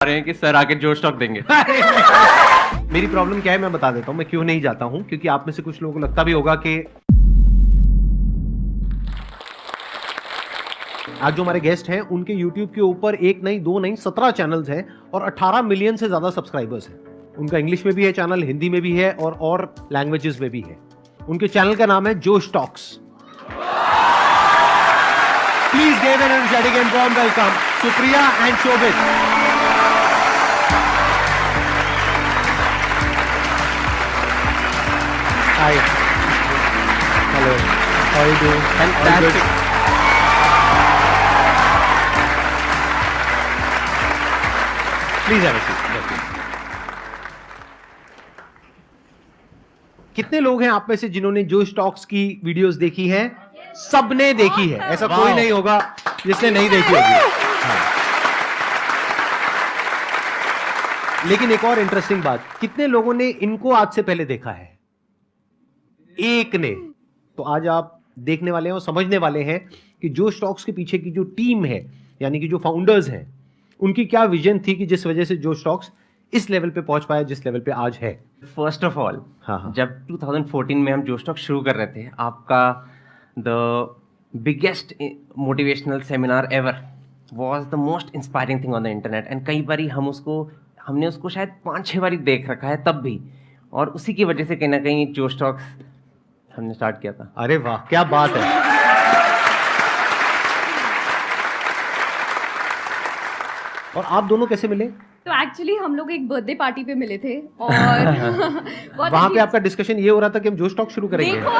रहे हैं कि सर आके जो स्टॉक देंगे। मेरी प्रॉब्लम क्या है मैं बता देता हूँ, मैं क्यों नहीं जाता हूँ, क्योंकि आप में से कुछ लोगों को लगता भी होगा कि आज जो हमारे गेस्ट हैं उनके YouTube के ऊपर एक नहीं दो नहीं 17 चैनल्स हैं और 18 मिलियन से ज्यादा सब्सक्राइबर्स हैं। उनका इंग्लिश में भी है चैनल, हिंदी में भी है और लैंग्वेजेस में भी है। उनके चैनल का नाम है जोश talks. Please give an energetic and warm welcome Supriya and Shobhit. Hi. Hello. How are you doing? Fantastic. Please have a seat. कितने लोग हैं आप में से जिन्होंने जो स्टॉक्स की वीडियोस देखी हैं? सबने देखी है, ऐसा कोई नहीं होगा जिसने नहीं देखी होगी। हाँ। लेकिन एक और इंटरेस्टिंग बात, कितने लोगों ने इनको आज से पहले देखा है? एक ने। तो आज आप देखने वाले हैं और समझने वाले हैं कि जो स्टॉक्स के पीछे की जो टीम है, यानी कि जो फाउंडर्स हैं, उनकी क्या विजन थी कि जिस वजह से जो स्टॉक्स इस लेवल पे पहुंच पाया जिस लेवल पे आज है। फर्स्ट ऑफ ऑल, हाँ। जब 2014 में हम जो स्टॉक शुरू कर रहे थे, आपका the biggest motivational seminar ever was the most inspiring thing on the internet. And कई बारी हमने उसको शायद 5-6 बारी देख रखा है तब भी, और उसी की वजह से कहीं ना कहीं जो स्टॉक्स हमने स्टार्ट किया था। अरे वाह, क्या बात है। और आप दोनों कैसे मिले? तो एक्चुअली हम लोग एक बर्थडे पार्टी पे मिले थे और वहां पे आपका डिस्कशन ये हो रहा था कि हम जो स्टॉक शुरू करेंगे। देखो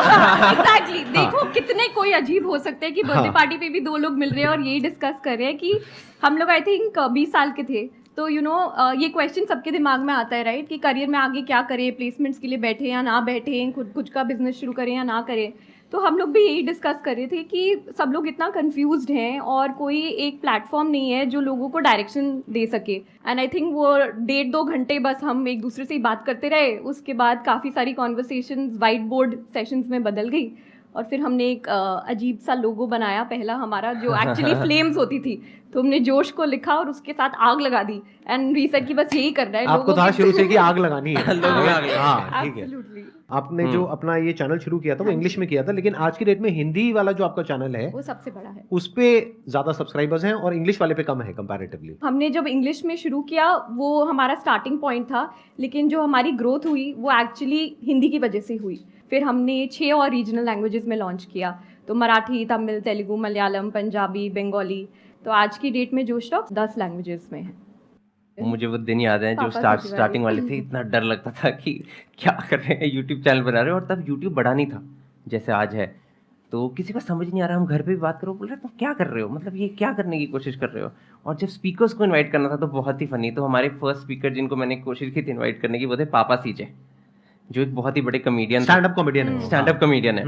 एग्जैक्टली देखो कितने कोई अजीब हो सकते हैं कि बर्थडे पार्टी पे भी दो लोग मिल रहे हैं और यही डिस्कस कर रहे हैं कि हम लोग आई थिंक 20 साल के थे। तो ये क्वेश्चन सबके दिमाग में आता है राइट, कि करियर में आगे क्या करें, प्लेसमेंट्स के लिए बैठे या ना बैठे, खुद का बिजनेस शुरू करें या ना करें। तो हम लोग भी यही डिस्कस कर रहे थे कि सब लोग इतना कंफ्यूज्ड हैं और कोई एक प्लेटफॉर्म नहीं है जो लोगों को डायरेक्शन दे सके। एंड आई थिंक वो 1.5-2 घंटे बस हम एक दूसरे से ही बात करते रहे। उसके बाद काफ़ी सारी कॉन्वर्सेशंस वाइट बोर्ड सेशंस में बदल गई और फिर हमने एक अजीब सा लोगो बनाया पहला हमारा, जो एक्चुअली फ्लेम्स होती थी। तो हमने जोश को लिखा और उसके साथ आग लगा दी एंड वी सेड कि बस यही करना है। आपको था शुरू से कि आग लगानी है। लोगों में आग लगानी है। हाँ, ठीक है। आपने जो अपना ये चैनल शुरू किया था वो इंग्लिश में किया था, लेकिन आज की डेट में हिंदी वाला जो आपका चैनल है वो सबसे बड़ा है, उस पे ज्यादा सब्सक्राइबर्स हैं और इंग्लिश वाले पे कम है कंपैरेटिवली। हमने जब इंग्लिश में शुरू किया वो हमारा स्टार्टिंग पॉइंट था, लेकिन जो हमारी ग्रोथ हुई वो एक्चुअली हिंदी की वजह से हुई। फिर हमने 6 और रीजनल लैंग्वेजेस में लॉन्च किया, तो मराठी, तमिल, तेलुगु, मलयालम, पंजाबी, बंगाली। तो आज की डेट में जो स्टॉक्स 10 लैंग्वेजेस में है। मुझे वो दिन याद है जो पापा की स्टार्टिंग वाले थे, इतना डर लगता था कि क्या कर रहे हैं, यूट्यूब चैनल बना रहे हो। और तब यूट्यूब बड़ा नहीं था जैसे आज है, तो किसी को समझ नहीं आ रहा। हम घर पे भी बात करो, बोल रहे तुम क्या कर रहे हो, मतलब ये क्या करने की कोशिश कर रहे हो। और जब स्पीकर्स को इनवाइट करना था तो बहुत ही फनी। तो हमारे फर्स्ट स्पीकर जिनको मैंने कोशिश की थी इनवाइट करने की, वो थे पापा सीजे, जो एक बहुत ही बड़े कॉमेडियन, स्टैंड अप कॉमेडियन है। स्टैंड अप कॉमेडियन है।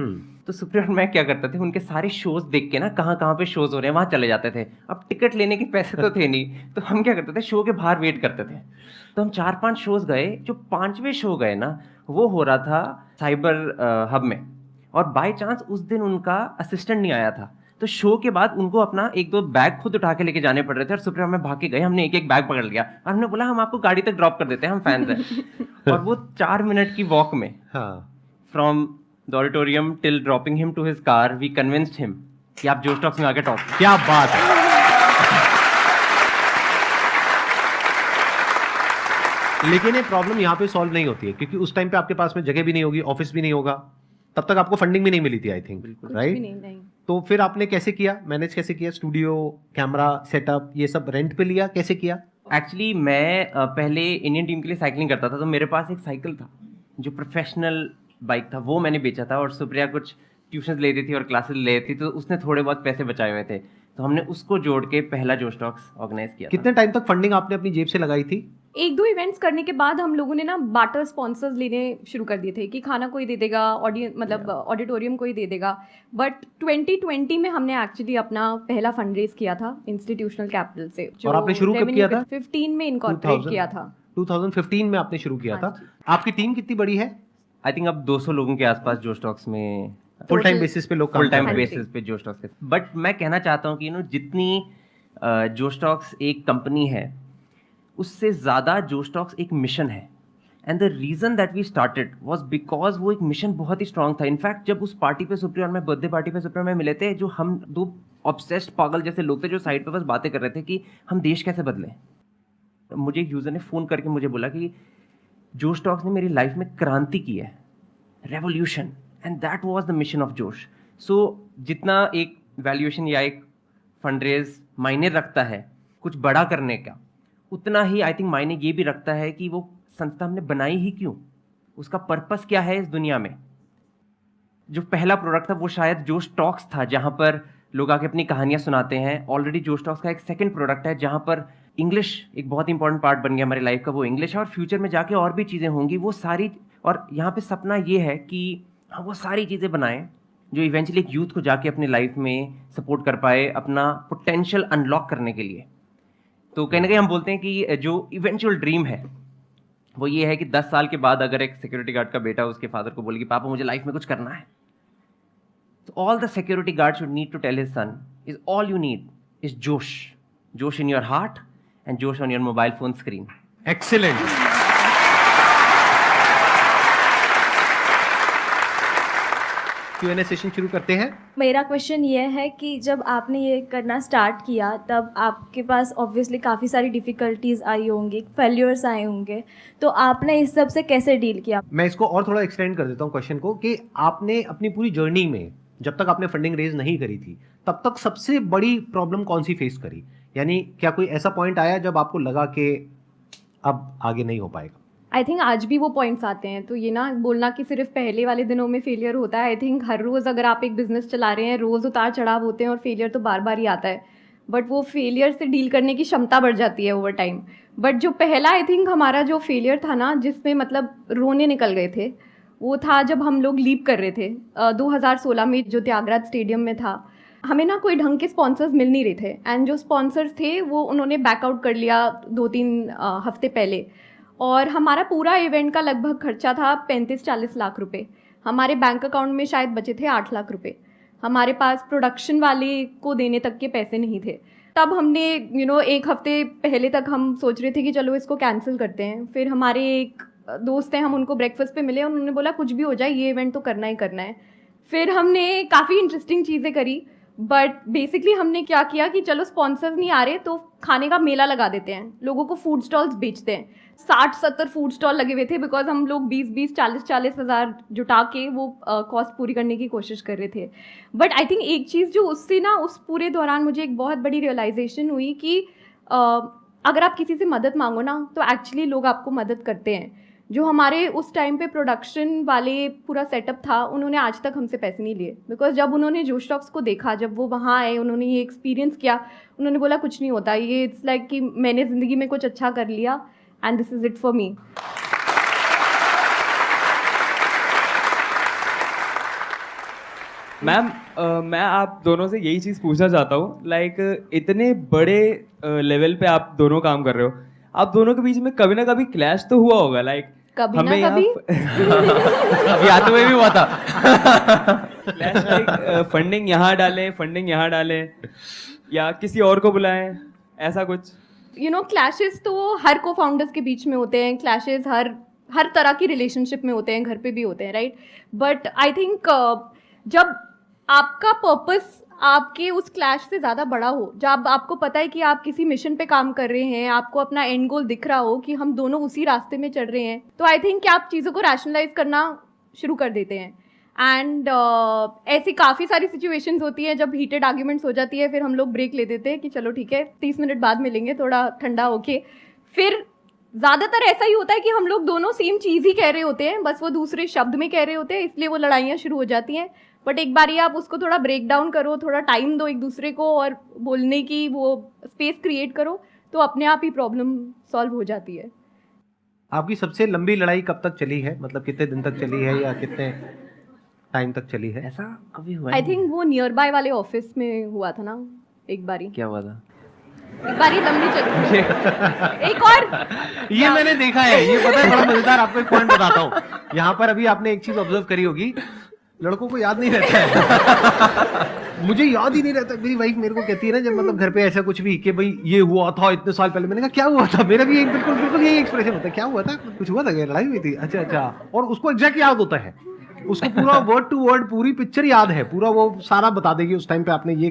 तो सुप्रिया और मैं क्या करते थे, उनके सारे शोज देख के ना कहाँ कहाँ पे शोज हो रहे हैं वहां चले जाते थे। अब टिकट लेने के पैसे तो थे नहीं, तो हम क्या करते थे, शो के बाहर वेट करते थे। तो हम 4-5 शोज गए। जो 5वें शो गए ना, वो हो रहा था साइबर हब में, और बाय चांस उस दिन उनका असिस्टेंट नहीं आया था। तो शो के बाद उनको अपना 1-2 बैग खुद उठा के लेके जाने पड़ रहे थे, और सुप्रिया में भाग के गए। हमने एक बैग पकड़ लिया और हमने बोला हम आपको गाड़ी तक ड्रॉप कर देते हैं, हम फैंस हैं। और वो 4 मिनट की वॉक में from the auditorium till dropping him to his car, we convinced him कि आप जो स्टॉक्स में आके टॉप। क्या बात है। लेकिन ये प्रॉब्लम यहाँ पे सॉल्व नहीं होती है, क्योंकि उस टाइम पे आपके पास में जगह भी नहीं होगी, ऑफिस भी नहीं होगा, तब तक आपको फंडिंग भी नहीं मिली थी आई थिंक, राइट? नहीं। तो फिर आपने कैसे किया, मैनेज कैसे किया? स्टूडियो, कैमरा सेटअप, ये सब रेंट पे लिया, कैसे किया? एक्चुअली मैं पहले इंडियन टीम के लिए साइकिलिंग करता था, तो मेरे पास एक साइकिल था जो प्रोफेशनल बाइक था, वो मैंने बेचा था। और सुप्रिया कुछ ट्यूशन लेती थी और क्लासेस लेती थी, तो उसने थोड़े बहुत पैसे बचाए हुए थे, तो हमने उसको जोड़ के पहला जो स्टॉक्स ऑर्गेनाइज किया। कितने टाइम तक फंडिंग आपने अपनी जेब से लगाई थी? 1-2 इवेंट्स करने के बाद हम लोगों ने ना बार्टर स्पॉन्सर्स लेने शुरू कर दिए थे कि खाना कोई दे देगा, ऑडिटोरियम कोई दे देगा। बट 2020 में हमने एक्चुअली अपना पहला फंड रेज किया था इंस्टीट्यूशनल कैपिटल से। और आपने शुरू कब किया था? 15 में इनकॉर्पोरेट किया था। 2015 में आपने शुरू किया था। आपकी टीम कितनी बड़ी है? आई थिंक अब 200 लोगों के आसपास जो स्टॉक्स में फुल टाइम बेसिस पे लोग फुल टाइम काम बेसिस पे जो स्टॉक्स। बट मैं कहना चाहता हूँ कि जितनी जो स्टॉक्स एक कंपनी है, उससे ज़्यादा जोश टॉक्स एक मिशन है। And the reason that we started was because वो एक मिशन बहुत ही स्ट्रांग था। इनफैक्ट जब उस पार्टी पे सुप्रिया और मैं, बर्थडे पार्टी पे सुप्रिया और मैं मिले थे, जो हम दो ऑब्सेस्ड पागल जैसे लोग थे जो साइड पे बस बातें कर रहे थे कि हम देश कैसे बदलें। मुझे एक यूज़र ने फ़ोन करके मुझे बोला कि जोश टॉक्स ने मेरी लाइफ में क्रांति की है, revolution, and that was the mission of जोश। सो जितना एक वैल्यूएशन या एक फंडरेज मायने रखता है कुछ बड़ा करने का, उतना ही आई थिंक मायने ये भी रखता है कि वो संस्था हमने बनाई ही क्यों, उसका पर्पस क्या है इस दुनिया में। जो पहला प्रोडक्ट था वो शायद जोश टॉक्स था, जहाँ पर लोग आके अपनी कहानियाँ सुनाते हैं। ऑलरेडी जोश टॉक्स का एक सेकंड प्रोडक्ट है जहाँ पर इंग्लिश एक बहुत इंपॉर्टेंट पार्ट बन गया हमारी लाइफ का, वो इंग्लिश है। और फ्यूचर में जाके और भी चीज़ें होंगी वो सारी, और यहाँ पे सपना ये है कि हम वो सारी चीज़ें बनाएं जो इवेंचुअली एक यूथ को जाके अपने लाइफ में सपोर्ट कर पाए अपना पोटेंशियल अनलॉक करने के लिए। तो कहीं ना कहीं हम बोलते हैं कि जो इवेंचुअल ड्रीम है वो ये है कि 10 साल के बाद अगर एक सिक्योरिटी गार्ड का बेटा उसके फादर को बोले कि पापा मुझे लाइफ में कुछ करना है, तो all the security guard should need to tell his son is all you need is Josh, Josh in your heart and Josh on your mobile phone screen. Excellent. Q&A session शुरू करते हैं। मेरा क्वेश्चन ये है कि जब आपने ये करना स्टार्ट किया तब आपके पास ऑब्वियसली काफ़ी सारी डिफ़िकल्टीज आई होंगी, फेल्यूर्स आए होंगे, तो आपने इस सब से कैसे डील किया? मैं इसको और थोड़ा एक्सटेंड कर देता हूँ क्वेश्चन को कि आपने अपनी पूरी जर्नी में जब तक आपने फंडिंग रेज नहीं करी थी तब तक सबसे बड़ी प्रॉब्लम कौन सी फेस करी? यानी क्या कोई ऐसा पॉइंट आया जब आपको लगा कि अब आगे नहीं हो पाएगा? आई थिंक आज भी वो पॉइंट्स आते हैं। तो ये ना बोलना कि सिर्फ पहले वाले दिनों में फेलियर होता है, आई थिंक हर रोज़ अगर आप एक बिजनेस चला रहे हैं रोज़ उतार चढ़ाव होते हैं और फेलियर तो बार बार ही आता है, बट वो फेलियर से डील करने की क्षमता बढ़ जाती है ओवर टाइम। बट जो पहला आई थिंक हमारा जो फेलियर था ना, जिसमें मतलब रोने निकल गए थे, वो था जब हम लोग लीव कर रहे थे 2016 में, जो त्यागराज स्टेडियम में था। हमें ना कोई ढंग के स्पॉन्सर्स मिल नहीं रहे थे, एंड जो स्पॉन्सर्स थे वो उन्होंने बैकआउट कर लिया 2-3 हफ्ते पहले, और हमारा पूरा इवेंट का लगभग खर्चा था 35-40 लाख रुपए। हमारे बैंक अकाउंट में शायद बचे थे 8 लाख रुपए। हमारे पास प्रोडक्शन वाले को देने तक के पैसे नहीं थे। तब हमने एक हफ्ते पहले तक हम सोच रहे थे कि चलो इसको कैंसिल करते हैं। फिर हमारे एक दोस्त हैं, हम उनको ब्रेकफास्ट पे मिले, उन्होंने बोला कुछ भी हो जाए ये इवेंट तो करना ही करना है। फिर हमने काफ़ी इंटरेस्टिंग चीज़ें करी, बट बेसिकली हमने क्या किया कि चलो स्पॉन्सर्स नहीं आ रहे तो खाने का मेला लगा देते हैं, लोगों को फूड स्टॉल्स बेचते हैं। 60-70 फूड स्टॉल लगे हुए थे, बिकॉज हम लोग 20-20, 40-40 हज़ार जुटा के वो कॉस्ट पूरी करने की कोशिश कर रहे थे। बट आई थिंक एक चीज़ जो उससे ना, उस पूरे दौरान मुझे एक बहुत बड़ी रियलाइजेशन हुई कि अगर आप किसी से मदद मांगो ना तो एक्चुअली लोग आपको मदद करते हैं। जो हमारे उस टाइम पे प्रोडक्शन वाले पूरा सेटअप था, उन्होंने आज तक हमसे पैसे नहीं लिए, बिकॉज जब उन्होंने जोश टॉक्स को देखा, जब वो वहाँ आए, उन्होंने ये एक्सपीरियंस किया, उन्होंने बोला कुछ नहीं होता, ये इट्स लाइक कि मैंने ज़िंदगी में कुछ अच्छा कर लिया and this is it for me. Ma'am, मैं आप दोनों से यही चीज़ पूछना चाहता हूँ, लाइक इतने बड़े लेवल पे आप दोनों काम कर रहे हो, आप दोनों के बीच में कभी ना कभी क्लैश तो हुआ होगा, लाइक कभी ना कभी अभी आते हुए भी हुआ था। क्लैश, लाइक फंडिंग यहाँ डालें, फंडिंग यहाँ डालें, या किसी और को बुलाएं, ऐसा कुछ? क्लैशेस तो हर को फाउंडर्स के बीच में होते हैं, क्लैशेस हर तरह की रिलेशनशिप में होते हैं, घर पे भी होते हैं, राइट? बट आई थिंक जब आपका पर्पस आपके उस क्लैश से ज़्यादा बड़ा हो, जब आपको पता है कि आप किसी मिशन पे काम कर रहे हैं, आपको अपना एंड गोल दिख रहा हो कि हम दोनों उसी रास्ते में चल रहे हैं, तो आई थिंक कि आप चीज़ों को रैशनलाइज करना शुरू कर देते हैं। एंड ऐसी काफ़ी सारी सिचुएशंस होती हैं जब हीटेड आर्ग्यूमेंट्स हो जाती है, फिर हम लोग ब्रेक ले देते हैं कि चलो ठीक है 30 मिनट बाद मिलेंगे, थोड़ा ठंडा होके। फिर ज़्यादातर ऐसा ही होता है कि हम लोग दोनों सेम चीज़ ही कह रहे होते हैं, बस वो दूसरे शब्द में कह रहे होते हैं, इसलिए वो लड़ाइयाँ शुरू हो जाती हैं। बट एक बार आप उसको थोड़ा ब्रेक डाउन करो, थोड़ा टाइम दो एक दूसरे को और बोलने की वो स्पेस क्रिएट करो, तो अपने आप ही प्रॉब्लम सॉल्व हो जाती है। आपकी सबसे लंबी लड़ाई कब तक चली है? मतलब कितने दिन तक चली है या कितने टाइम तक चली है? ऐसा कभी हुआ आई नहीं। थिंक वो नियर बाय वाले ऑफिस में हुआ था ना एक बारी। क्या हुआ था? एक बारी लंबी चली। एक और ये मैंने देखा है, ये पता है बड़ा मजेदार। आपको एक पॉइंट बताता हूँ, यहाँ पर अभी आपने एक चीज ऑब्जर्व करी होगी, लड़कों को याद नहीं रहता है। मुझे याद ही नहीं रहता। मेरी वाइफ मेरे को कहती है ना जब मतलब घर पे ऐसा कुछ भी कि भाई ये हुआ था इतने साल पहले, मैंने कहा क्या हुआ था, मेरा भी एक बिल्कुल बिल्कुल यही एक्सप्रेशन होता है, क्या हुआ था, कुछ हुआ था क्या, लड़ाई हुई थी, अच्छा अच्छा, और उसको एग्जैक्ट याद होता है, उसको पूरा वर्ड टू वर्ड पूरी पिक्चर याद है, पूरा वो सारा बता देगी उस टाइम पे आपने ये